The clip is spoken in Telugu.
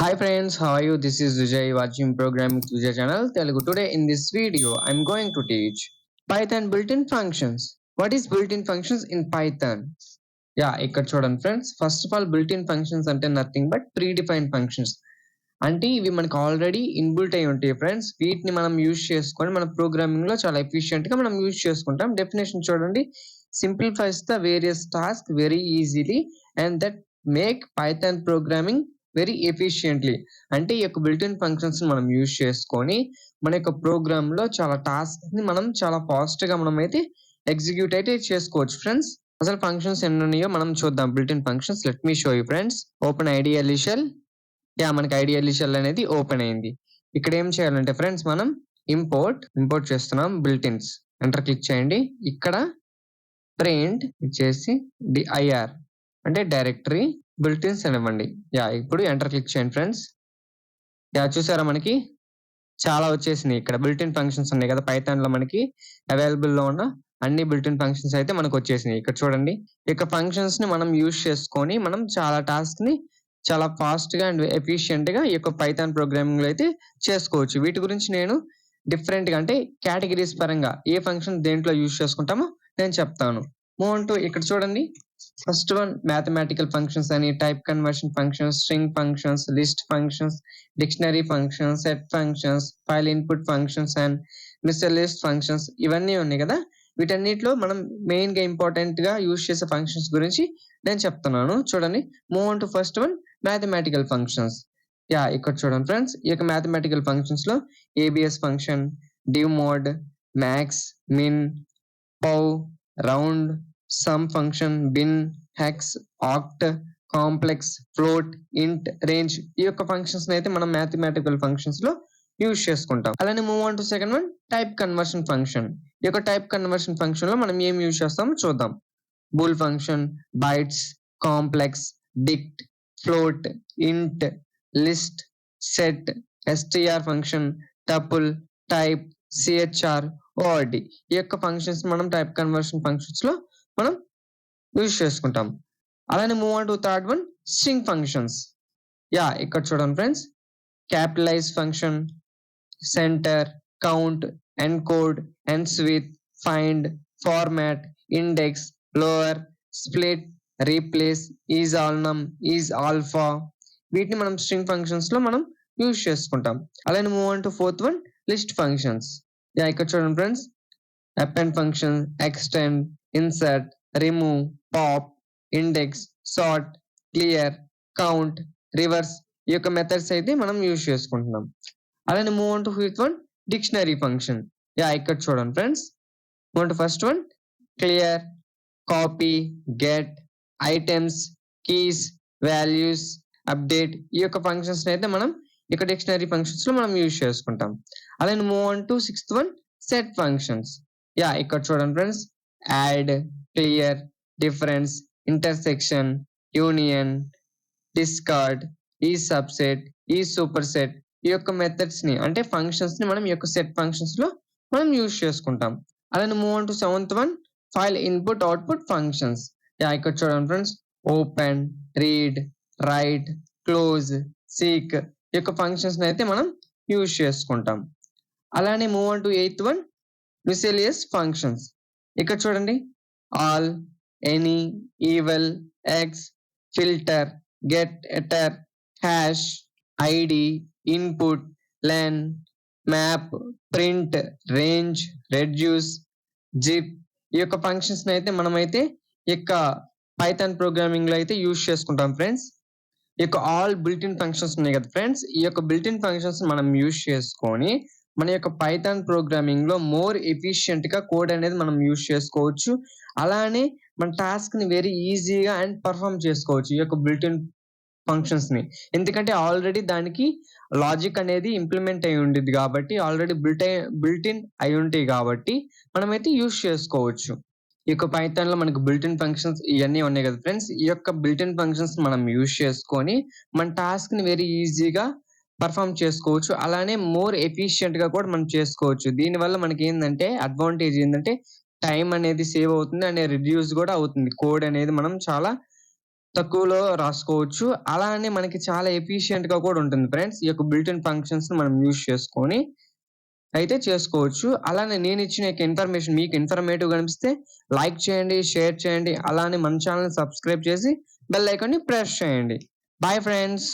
Hi friends, how are you? This is Vijay watching program with Vijay channel Telugu. Today in this video, I'm going to teach Python built-in functions. What is built-in functions in Python? ఇక్కడ చూడండి friends. First of all built-in functions అంటే నథింగ్ బట్ ప్రీడిఫైన్డ్ ఫంక్షన్స్. అంటే ఇవి మనకు ఆల్రెడీ ఇన్బిల్ట్ అయి ఉంటాయి ఫ్రెండ్స్. వీటిని మనం యూజ్ చేసుకొని మన ప్రోగ్రామింగ్ లో చాలా ఎఫిషియెంట్ గా మనం యూజ్ చేసుకుంటాం. డెఫినేషన్ చూడండి. Simplifies the various task very easily and that make Python programming very efficiently. అంటే ఈ యొక్క బిల్ట్-ఇన్ ఫంక్షన్స్ మనం యూజ్ చేసుకొని మన యొక్క ప్రోగ్రామ్ లో చాలా టాస్క్ ని మనం చాలా ఫాస్ట్ గా మనం అయితే ఎగ్జిక్యూట్ అయితే చేసుకోవచ్చు ఫ్రెండ్స్. అసలు ఫంక్షన్స్ ఎన్ని ఉన్నాయో మనం చూద్దాం. Built in functions let me show you friends. Open ideal shell. మనకి ఐడియల్ షెల్ అనేది ఓపెన్ అయింది. ఇక్కడ ఏం చేయాలంటే ఫ్రెండ్స్ మనం ఇంపోర్ట్ చేస్తున్నాం బిల్ట్-ఇన్స్. ఎంటర్ క్లిక్ చేయండి. ఇక్కడ ప్రింట్ ఇచ్చేసి dir అంటే డైరెక్టరీ బిల్ట్-ఇన్స్ అని ఇవ్వండి. ఇప్పుడు ఎంటర్ క్లిక్ చేయండి ఫ్రెండ్స్. చూసారా మనకి చాలా వచ్చేసినాయి. ఇక్కడ బిల్ట్-ఇన్ ఫంక్షన్స్ ఉన్నాయి కదా పైథాన్ లో మనకి అవైలబుల్ లో ఉన్న అన్ని బిల్ట్-ఇన్ ఫంక్షన్స్ అయితే మనకు వచ్చేసినాయి. ఇక్కడ చూడండి. ఇక ఫంక్షన్స్ ని మనం యూజ్ చేసుకొని మనం చాలా టాస్క్ ని చాలా ఫాస్ట్ గా అండ్ ఎఫిషియెంట్ గా ఈ యొక్క పైథాన్ ప్రోగ్రామింగ్ లో అయితే చేసుకోవచ్చు. వీటి గురించి నేను డిఫరెంట్ గా అంటే కేటగిరీస్ పరంగా ఏ ఫంక్షన్ దేంట్లో యూజ్ చేసుకుంటామో నేను చెప్తాను. ఇక్కడ చూడండి. ఫస్ట్ వన్ మ్యాథమెటికల్ ఫంక్షన్స్ అని, type conversion functions, string functions, list functions, dictionary functions, set functions, file input functions and miscellaneous functions ఇవన్నీ ఉన్నాయి కదా. వీటన్నిటిలో మనం మెయిన్ గా ఇంపార్టెంట్ గా యూజ్ చేసే ఫంక్షన్స్ గురించి నేను చెప్తున్నాను. చూడండి. First one mathematical functions. ఇక్కడ చూడండి ఫ్రెండ్స్. ఈ యొక్క మ్యాథమెటికల్ ఫంక్షన్స్ లో ABS function, div mode, max, min, pow, round, sum function, bin, hex, oct, complex, float, ఇంట్, రేంజ్ ఈ యొక్క ఫంక్షన్స్ అయితే మనం మ్యాథమెటికల్ ఫంక్షన్స్ లో యూజ్ చేసుకుంటాం. అలానే second one type conversion function. ఈ యొక్క టైప్ కన్వర్షన్ ఫంక్షన్ లో మనం ఏం యూజ్ చేస్తామో చూద్దాం. Bool function, bytes, complex, dict, float, int, list, set, S T R function, tuple, type, C H R, O R D ఈ యొక్క ఫంక్షన్స్ మనం టైప్ కన్వర్షన్ ఫంక్షన్స్ లో మనం యూజ్ చేసుకుంటాం. అలానే థర్డ్ వన్ స్ట్రింగ్ ఫంక్షన్స్. ఇక్కడ చూడండి friends. Capitalize function, center, count, encode, endswith, find, format, index, lower, split, replace, is alnum, is alpha వీటిని మనం స్ట్రింగ్ ఫంక్షన్స్ లో మనం యూజ్ చేసుకుంటాం. అలానే ఫోర్త్ వన్ లిస్ట్ ఫంక్షన్స్. ఇక్కడ చూడండి friends. Append function, extend, insert, remove, pop, index, sort, clear, count, reverse ఈ యొక్క మెథడ్స్ అయితే మనం యూజ్ చేసుకుంటున్నాం. అలానే ఫిఫ్త్ వన్ డిక్షనరీ ఫంక్షన్. ఇక్కడ చూడండి friends. First one clear, copy, get, items, keys, values, update ఈ యొక్క ఫంక్షన్స్ అయితే మనం ఇక్కడ డిక్షనరీ ఫంక్షన్స్ లో మనం యూజ్ చేసుకుంటాం. అలానే సిక్స్త్ వన్ సెట్ ఫంక్షన్స్. ఇక్కడ చూడండి friends. Add, clear, difference, intersection, union, discard, ఈ సబ్సెట్, ఈ సూపర్ సెట్ ఈ యొక్క మెథడ్స్ ని అంటే ఫంక్షన్స్ ని మనం ఈ యొక్క సెట్ ఫంక్షన్స్ లో మనం యూజ్ చేసుకుంటాం. అలానే seventh one file input output functions. ఇక్కడ చూడండి friends. Open, read, right, close, seek ఈ యొక్క ఫంక్షన్స్ అయితే మనం యూజ్ చేసుకుంటాం. అలానే ఎయిత్ వన్ miscellaneous ఫంక్షన్స్. ఇక్కడ చూడండి. All, any, eval, exec, filter, getattr, hash, id, input, len, map, print, range, reduce, zip ఈ యొక్క ఫంక్షన్స్ అయితే మనమైతే ఈ యొక్క పైథాన్ ప్రోగ్రామింగ్ లో అయితే యూజ్ చేసుకుంటాం ఫ్రెండ్స్. ఈ యొక్క ఆల్ బిల్ట్-ఇన్ ఫంక్షన్స్ ఉన్నాయి కదా ఫ్రెండ్స్. ఈ యొక్క బిల్ట్-ఇన్ ఫంక్షన్స్ మనం యూజ్ చేసుకొని మన యొక్క పైథాన్ ప్రోగ్రామింగ్ లో మోర్ ఎఫిషియెంట్ గా కోడ్ అనేది మనం యూజ్ చేసుకోవచ్చు. అలానే మన టాస్క్ ని వెరీ ఈజీగా అండ్ పర్ఫామ్ చేసుకోవచ్చు ఈ యొక్క బిల్ట్-ఇన్ ఫంక్షన్స్ ని. ఎందుకంటే ఆల్రెడీ దానికి లాజిక్ అనేది ఇంప్లిమెంట్ అయి ఉండిద్ది కాబట్టి ఆల్రెడీ బిల్ట్-ఇన్ అయి ఉంటాయి కాబట్టి మనమైతే యూజ్ చేసుకోవచ్చు. ఈ యొక్క పైథాన్ లో మనకు బిల్ట్-ఇన్ ఫంక్షన్స్ ఇవన్నీ ఉన్నాయి కదా ఫ్రెండ్స్. ఈ యొక్క బిల్ట్-ఇన్ ఫంక్షన్స్ మనం యూజ్ చేసుకొని మన టాస్క్ ని వెరీ ఈజీగా పర్ఫామ్ చేసుకోవచ్చు. అలానే మోర్ ఎఫిషియెంట్ గా కూడా మనం చేసుకోవచ్చు. దీనివల్ల మనకి ఏంటంటే అడ్వాంటేజ్ ఏంటంటే టైం అనేది సేవ్ అవుతుంది అండ్ రిడ్యూస్ కూడా అవుతుంది. కోడ్ అనేది మనం చాలా తక్కువలో రాసుకోవచ్చు. అలానే మనకి చాలా ఎఫిషియెంట్‌గా కూడా ఉంటుంది ఫ్రెండ్స్. ఈ యొక్క బిల్ట్ ఇన్ ఫంక్షన్స్‌ని మనం యూజ్ చేసుకొని అయితే చేసుకోవచ్చు. అలానే నేనిచ్చిన యొక్క ఇన్ఫర్మేషన్ మీకు ఇన్ఫర్మేటివ్‌గా అనిపిస్తే లైక్ చేయండి, షేర్ చేయండి. అలానే మన ఛానెల్‌ని సబ్స్క్రైబ్ చేసి బెల్ ఐకాన్‌ని ప్రెస్ చేయండి. Bye friends.